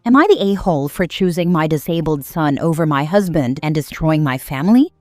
Am I the a-hole for choosing my disabled son over my husband and destroying my family?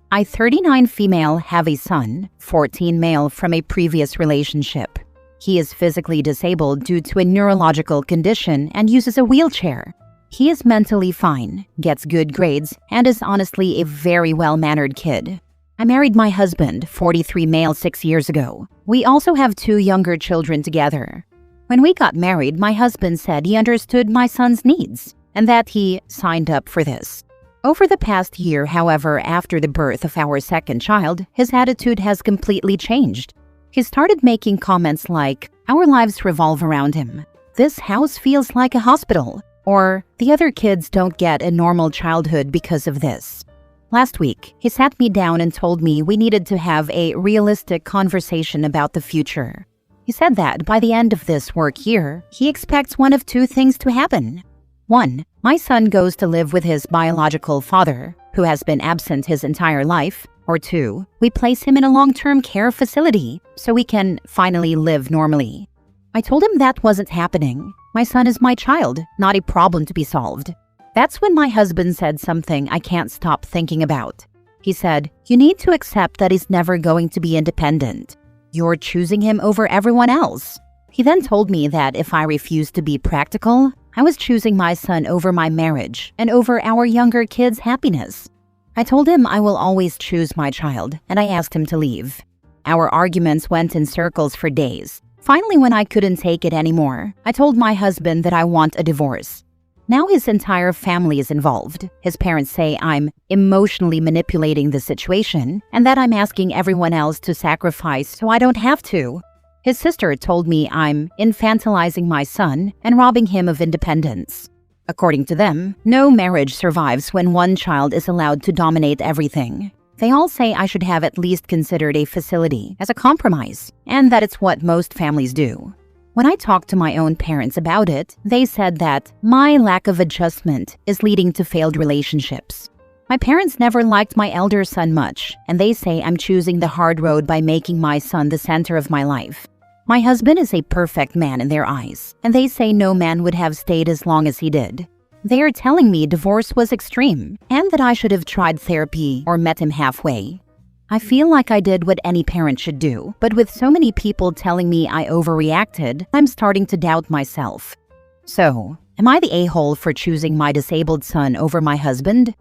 I, 39 female, have a son, 14 male, from a previous relationship. He is physically disabled due to a neurological condition and uses a wheelchair. He is mentally fine, gets good grades, and is honestly a very well-mannered kid. I married my husband, 43 male, 6 years ago. We also have 2 younger children together. When we got married, my husband said he understood my son's needs and that he signed up for this. Over the past year, however, after the birth of our second child, his attitude has completely changed. He started making comments like, "Our lives revolve around him. This house feels like a hospital," or "The other kids don't get a normal childhood because of this." Last week, he sat me down and told me we needed to have a realistic conversation about the future. He said that by the end of this work year, he expects one of 2 things to happen. 1. My son goes to live with his biological father, who has been absent his entire life. Or 2. We place him in a long-term care facility so we can finally live normally. I told him that wasn't happening. My son is my child, not a problem to be solved. That's when my husband said something I can't stop thinking about. He said, "You need to accept that he's never going to be independent. You're choosing him over everyone else." He then told me that if I refused to be practical, I was choosing my son over my marriage and over our younger kids' happiness. I told him I will always choose my child, and I asked him to leave. Our arguments went in circles for days. Finally, when I couldn't take it anymore, I told my husband that I want a divorce. Now his entire family is involved. His parents say I'm emotionally manipulating the situation and that I'm asking everyone else to sacrifice so I don't have to. His sister told me I'm infantilizing my son and robbing him of independence. According to them, no marriage survives when one child is allowed to dominate everything. They all say I should have at least considered a facility as a compromise, and that it's what most families do. When I talked to my own parents about it, they said that my lack of adjustment is leading to failed relationships. My parents never liked my elder son much, and they say I'm choosing the hard road by making my son the center of my life. My husband is a perfect man in their eyes, and they say no man would have stayed as long as he did. They are telling me divorce was extreme, and that I should have tried therapy or met him halfway. I feel like I did what any parent should do, but with so many people telling me I overreacted, I'm starting to doubt myself. So, am I the a-hole for choosing my disabled son over my husband?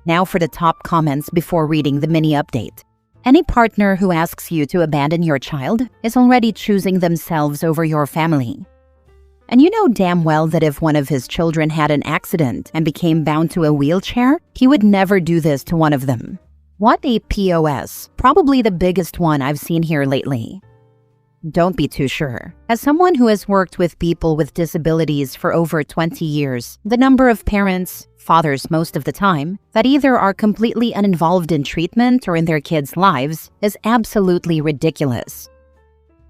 Now for the top comments before reading the mini update. Any partner who asks you to abandon your child is already choosing themselves over your family. And you know damn well that if one of his children had an accident and became bound to a wheelchair, he would never do this to one of them. What a POS, probably the biggest one I've seen here lately. Don't be too sure. As someone who has worked with people with disabilities for over 20 years, the number of parents, fathers most of the time, that either are completely uninvolved in treatment or in their kids' lives is absolutely ridiculous.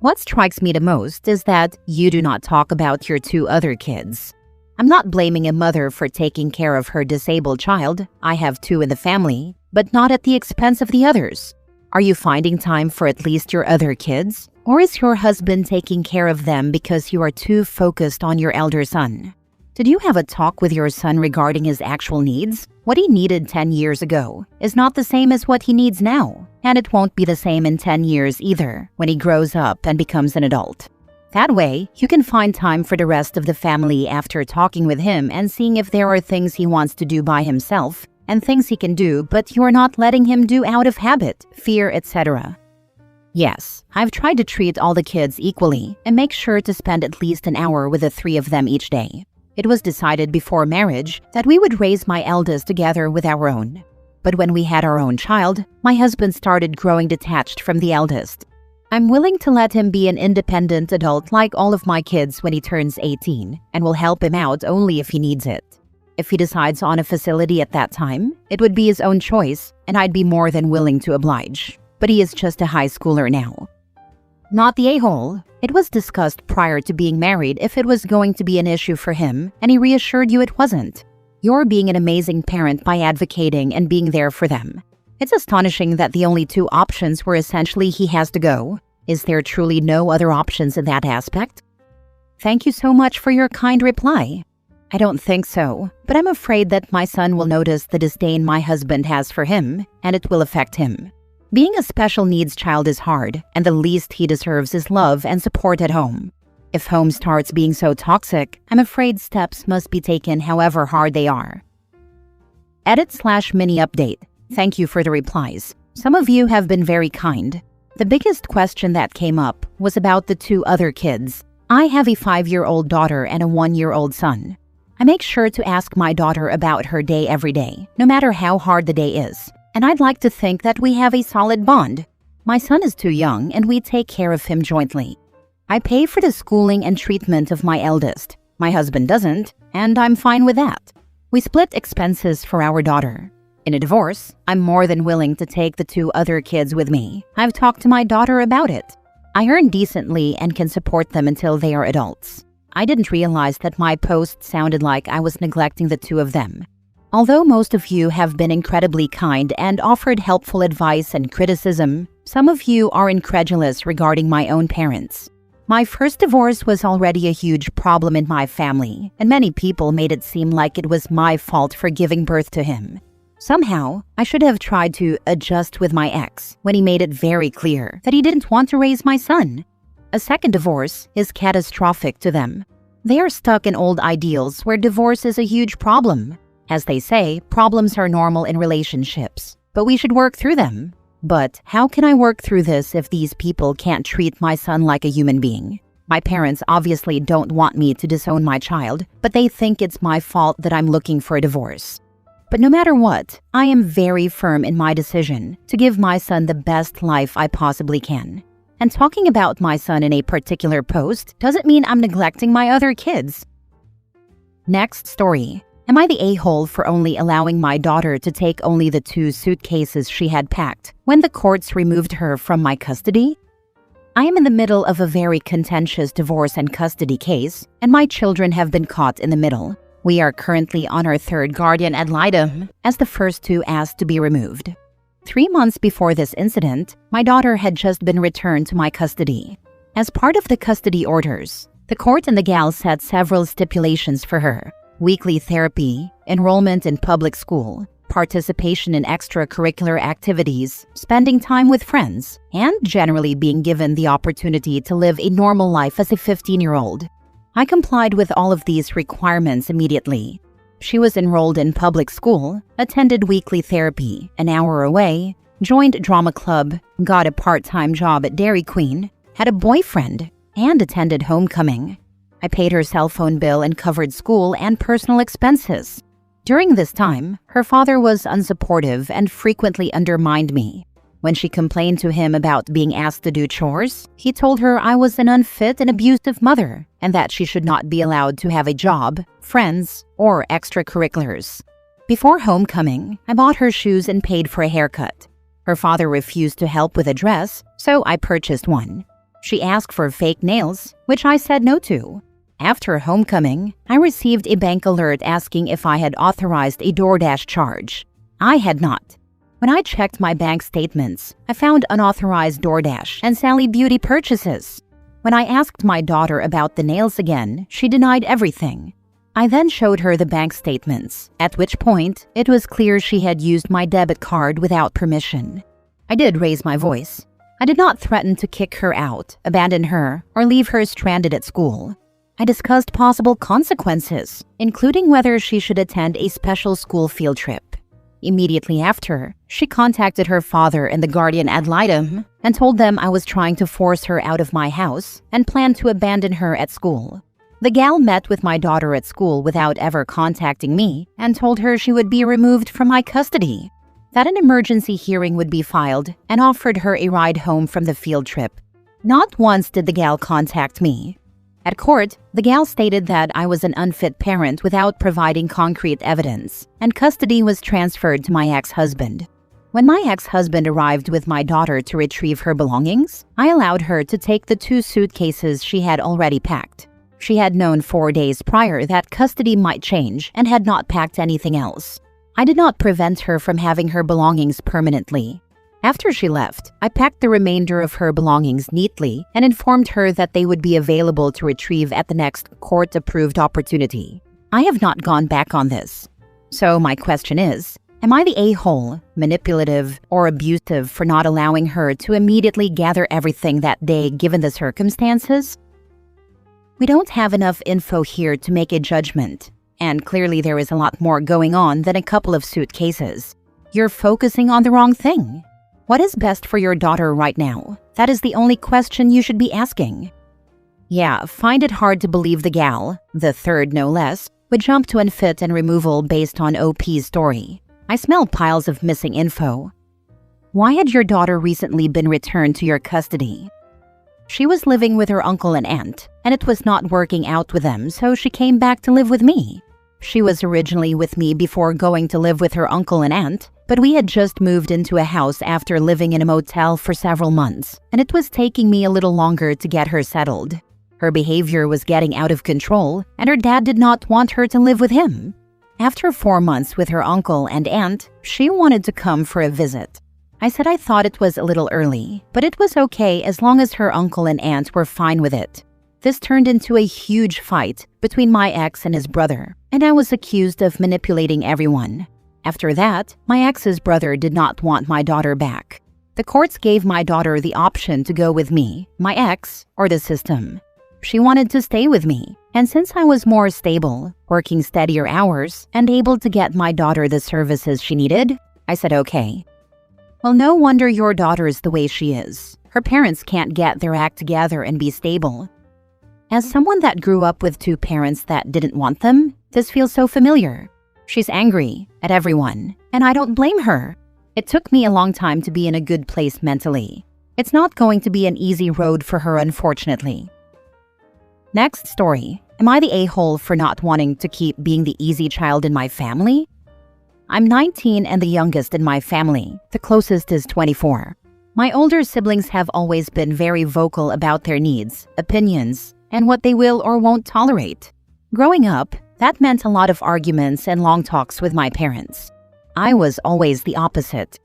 What strikes me the most is that you do not talk about your 2 other kids. I'm not blaming a mother for taking care of her disabled child. I have 2 in the family, but not at the expense of the others. Are you finding time for at least your other kids? Or is your husband taking care of them because you are too focused on your elder son? Did you have a talk with your son regarding his actual needs? What he needed 10 years ago is not the same as what he needs now, and it won't be the same in 10 years either when he grows up and becomes an adult. That way, you can find time for the rest of the family after talking with him and seeing if there are things he wants to do by himself and things he can do but you are not letting him do out of habit, fear, etc. Yes, I've tried to treat all the kids equally and make sure to spend at least an hour with the 3 of them each day. It was decided before marriage that we would raise my eldest together with our own. But when we had our own child, my husband started growing detached from the eldest. I'm willing to let him be an independent adult like all of my kids when he turns 18 and will help him out only if he needs it. If he decides on a facility at that time, it would be his own choice and I'd be more than willing to oblige. But he is just a high schooler now. Not the a-hole. It was discussed prior to being married if it was going to be an issue for him, and he reassured you it wasn't. You're being an amazing parent by advocating and being there for them. It's astonishing that the only 2 options were essentially he has to go. Is there truly no other options in that aspect? Thank you so much for your kind reply. I don't think so, but I'm afraid that my son will notice the disdain my husband has for him, and it will affect him. Being a special needs child is hard, and the least he deserves is love and support at home. If home starts being so toxic, I'm afraid steps must be taken however hard they are. Edit/mini update. Thank you for the replies. Some of you have been very kind. The biggest question that came up was about the 2 other kids. I have a 5-year-old daughter and a 1-year-old son. I make sure to ask my daughter about her day every day, no matter how hard the day is. And I'd like to think that we have a solid bond. My son is too young and we take care of him jointly. I pay for the schooling and treatment of my eldest. My husband doesn't, and I'm fine with that. We split expenses for our daughter. In a divorce, I'm more than willing to take the 2 other kids with me. I've talked to my daughter about it. I earn decently and can support them until they are adults. I didn't realize that my post sounded like I was neglecting the 2 of them. Although most of you have been incredibly kind and offered helpful advice and criticism, some of you are incredulous regarding my own parents. My first divorce was already a huge problem in my family, and many people made it seem like it was my fault for giving birth to him. Somehow, I should have tried to adjust with my ex when he made it very clear that he didn't want to raise my son. A second divorce is catastrophic to them. They are stuck in old ideals where divorce is a huge problem. As they say, problems are normal in relationships, but we should work through them. But how can I work through this if these people can't treat my son like a human being? My parents obviously don't want me to disown my child, but they think it's my fault that I'm looking for a divorce. But no matter what, I am very firm in my decision to give my son the best life I possibly can. And talking about my son in a particular post doesn't mean I'm neglecting my other kids. Next story. Am I the a-hole for only allowing my daughter to take only the 2 suitcases she had packed when the courts removed her from my custody? I am in the middle of a very contentious divorce and custody case, and my children have been caught in the middle. We are currently on our 3rd guardian ad litem, as the first 2 asked to be removed. 3 months before this incident, my daughter had just been returned to my custody. As part of the custody orders, the court and the gal set several stipulations for her. Weekly therapy, enrollment in public school, participation in extracurricular activities, spending time with friends, and generally being given the opportunity to live a normal life as a 15-year-old. I complied with all of these requirements immediately. She was enrolled in public school, attended weekly therapy an hour away, joined drama club, got a part-time job at Dairy Queen, had a boyfriend, and attended homecoming. I paid her cell phone bill and covered school and personal expenses. During this time, her father was unsupportive and frequently undermined me. When she complained to him about being asked to do chores, he told her I was an unfit and abusive mother and that she should not be allowed to have a job, friends, or extracurriculars. Before homecoming, I bought her shoes and paid for a haircut. Her father refused to help with a dress, so I purchased one. She asked for fake nails, which I said no to. After homecoming, I received a bank alert asking if I had authorized a DoorDash charge. I had not. When I checked my bank statements, I found unauthorized DoorDash and Sally Beauty purchases. When I asked my daughter about the nails again, she denied everything. I then showed her the bank statements, at which point it was clear she had used my debit card without permission. I did raise my voice. I did not threaten to kick her out, abandon her, or leave her stranded at school. I discussed possible consequences, including whether she should attend a special school field trip. Immediately after, she contacted her father and the guardian ad litem and told them I was trying to force her out of my house and planned to abandon her at school. The gal met with my daughter at school without ever contacting me and told her she would be removed from my custody, that an emergency hearing would be filed, and offered her a ride home from the field trip. Not once did the gal contact me. At court, the gal stated that I was an unfit parent without providing concrete evidence, and custody was transferred to my ex-husband. When my ex-husband arrived with my daughter to retrieve her belongings, I allowed her to take the 2 suitcases she had already packed. She had known 4 days prior that custody might change and had not packed anything else. I did not prevent her from having her belongings permanently. After she left, I packed the remainder of her belongings neatly and informed her that they would be available to retrieve at the next court-approved opportunity. I have not gone back on this. So my question is, am I the a-hole, manipulative, or abusive for not allowing her to immediately gather everything that day given the circumstances? We don't have enough info here to make a judgment, and clearly there is a lot more going on than a couple of suitcases. You're focusing on the wrong thing. What is best for your daughter right now? That is the only question you should be asking. Yeah, find it hard to believe the gal, the third no less, would jump to unfit and removal based on OP's story. I smell piles of missing info. Why had your daughter recently been returned to your custody? She was living with her uncle and aunt, and it was not working out with them, so she came back to live with me. She was originally with me before going to live with her uncle and aunt, but we had just moved into a house after living in a motel for several months, and it was taking me a little longer to get her settled. Her behavior was getting out of control, and her dad did not want her to live with him. After 4 months with her uncle and aunt, she wanted to come for a visit. I said I thought it was a little early, but it was okay as long as her uncle and aunt were fine with it. This turned into a huge fight between my ex and his brother, and I was accused of manipulating everyone. After that, my ex's brother did not want my daughter back. The courts gave my daughter the option to go with me, my ex, or the system. She wanted to stay with me, and since I was more stable, working steadier hours, and able to get my daughter the services she needed, I said okay. Well, no wonder your daughter is the way she is. Her parents can't get their act together and be stable. As someone that grew up with 2 parents that didn't want them, this feels so familiar. She's angry at everyone, and I don't blame her. It took me a long time to be in a good place mentally. It's not going to be an easy road for her, unfortunately. Next story. Am I the a-hole for not wanting to keep being the easy child in my family? I'm 19 and the youngest in my family. The closest is 24. My older siblings have always been very vocal about their needs, opinions, and what they will or won't tolerate. Growing up, that meant a lot of arguments and long talks with my parents. I was always the opposite.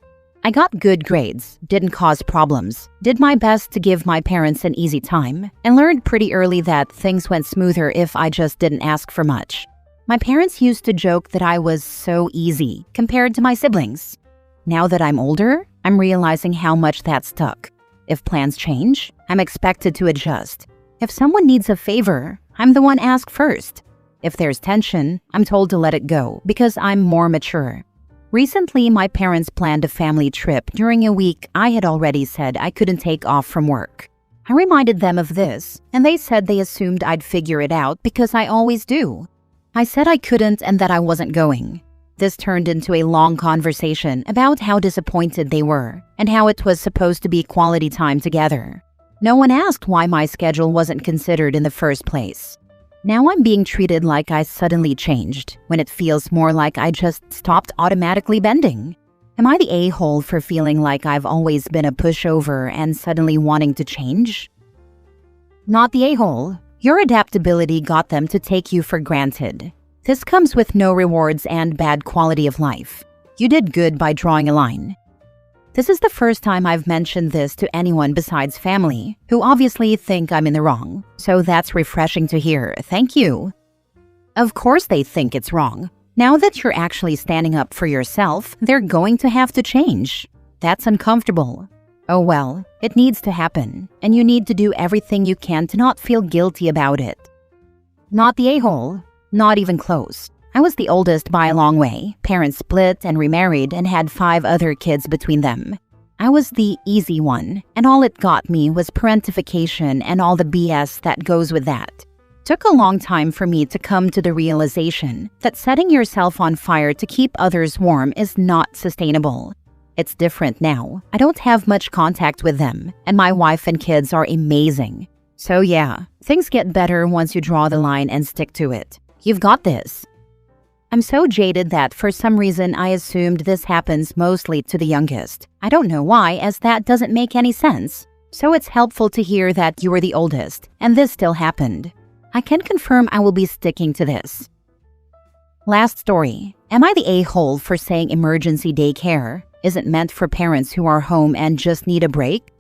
I got good grades, didn't cause problems, did my best to give my parents an easy time, and learned pretty early that things went smoother if I just didn't ask for much. My parents used to joke that I was so easy compared to my siblings. Now that I'm older, I'm realizing how much that stuck. If plans change, I'm expected to adjust. If someone needs a favor, I'm the one asked first. If there's tension, I'm told to let it go because I'm more mature. Recently, my parents planned a family trip during a week I had already said I couldn't take off from work. I reminded them of this, and they said they assumed I'd figure it out because I always do. I said I couldn't and that I wasn't going. This turned into a long conversation about how disappointed they were and how it was supposed to be quality time together. No one asked why my schedule wasn't considered in the first place. Now I'm being treated like I suddenly changed, when it feels more like I just stopped automatically bending. Am I the a-hole for feeling like I've always been a pushover and suddenly wanting to change? Not the a-hole. Your adaptability got them to take you for granted. This comes with no rewards and bad quality of life. You did good by drawing a line. This is the first time I've mentioned this to anyone besides family, who obviously think I'm in the wrong. So that's refreshing to hear. Thank you. Of course they think it's wrong. Now that you're actually standing up for yourself, they're going to have to change. That's uncomfortable. Oh well, it needs to happen, and you need to do everything you can to not feel guilty about it. Not the a-hole. Not even close. I was the oldest by a long way. Parents split and remarried and had 5 other kids between them. I was the easy one, and all it got me was parentification and all the BS that goes with that. Took a long time for me to come to the realization that setting yourself on fire to keep others warm is not sustainable. It's different now. I don't have much contact with them, and my wife and kids are amazing. So yeah, things get better once you draw the line and stick to it. You've got this. I'm so jaded that for some reason I assumed this happens mostly to the youngest. I don't know why, as that doesn't make any sense. So it's helpful to hear that you were the oldest, and this still happened. I can confirm I will be sticking to this. Last story. Am I the a-hole for saying emergency daycare isn't meant for parents who are home and just need a break?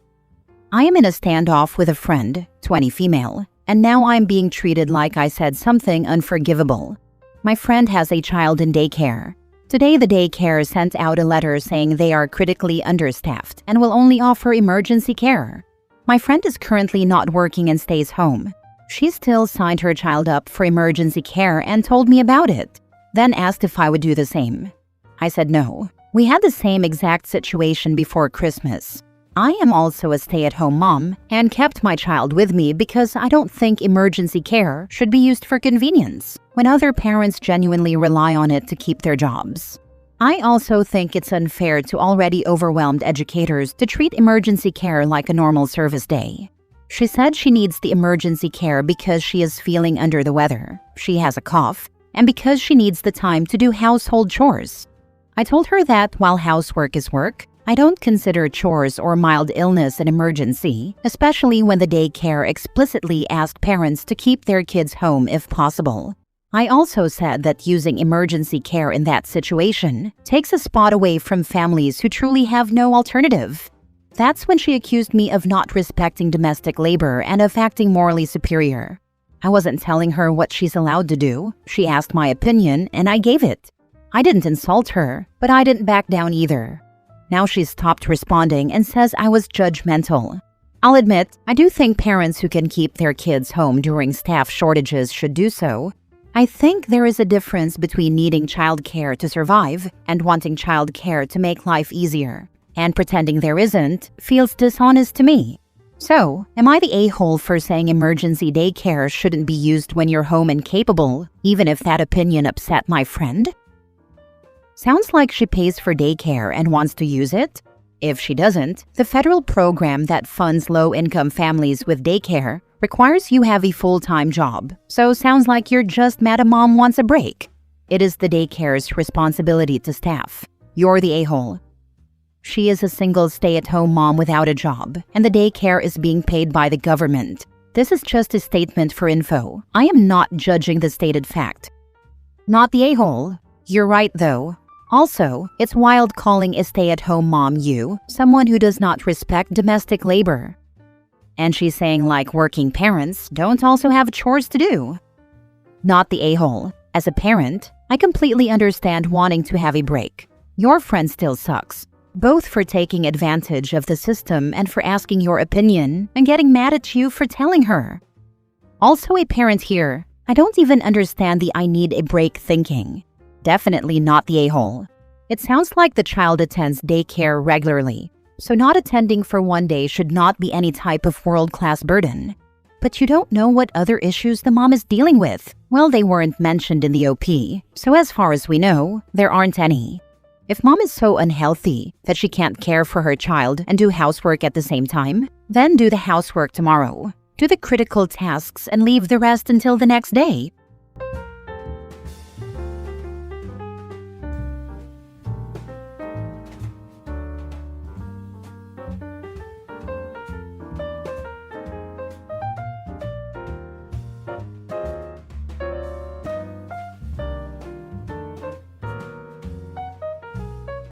I am in a standoff with a friend, 20 female, and now I'm being treated like I said something unforgivable. My friend has a child in daycare. Today, the daycare sent out a letter saying they are critically understaffed and will only offer emergency care. My friend is currently not working and stays home. She still signed her child up for emergency care and told me about it, then asked if I would do the same. I said no. We had the same exact situation before Christmas. I am also a stay-at-home mom and kept my child with me because I don't think emergency care should be used for convenience when other parents genuinely rely on it to keep their jobs. I also think it's unfair to already overwhelmed educators to treat emergency care like a normal service day. She said she needs the emergency care because she is feeling under the weather, she has a cough, and because she needs the time to do household chores. I told her that while housework is work, I don't consider chores or mild illness an emergency, especially when the daycare explicitly asked parents to keep their kids home if possible. I also said that using emergency care in that situation takes a spot away from families who truly have no alternative. That's when she accused me of not respecting domestic labor and of acting morally superior. I wasn't telling her what she's allowed to do. She asked my opinion, and I gave it. I didn't insult her, but I didn't back down either. Now she's stopped responding and says I was judgmental. I'll admit, I do think parents who can keep their kids home during staff shortages should do so. I think there is a difference between needing childcare to survive and wanting childcare to make life easier. And pretending there isn't feels dishonest to me. So, am I the a-hole for saying emergency daycare shouldn't be used when you're home and capable, even if that opinion upset my friend? Sounds like she pays for daycare and wants to use it. If she doesn't, the federal program that funds low-income families with daycare requires you have a full-time job. So sounds like you're just mad a mom wants a break. It is the daycare's responsibility to staff. You're the a-hole. She is a single stay-at-home mom without a job, and the daycare is being paid by the government. This is just a statement for info. I am not judging the stated fact. Not the a-hole. You're right, though. Also, it's wild calling a stay-at-home mom someone who does not respect domestic labor. And she's saying like working parents don't also have chores to do. Not the a-hole. As a parent, I completely understand wanting to have a break. Your friend still sucks, both for taking advantage of the system and for asking your opinion and getting mad at you for telling her. Also a parent here, I don't even understand the I need a break thinking. Definitely not the a-hole. It sounds like the child attends daycare regularly, so not attending for one day should not be any type of world-class burden. But you don't know what other issues the mom is dealing with. Well, they weren't mentioned in the OP, so as far as we know, there aren't any. If mom is so unhealthy that she can't care for her child and do housework at the same time, then do the housework tomorrow. Do the critical tasks and leave the rest until the next day.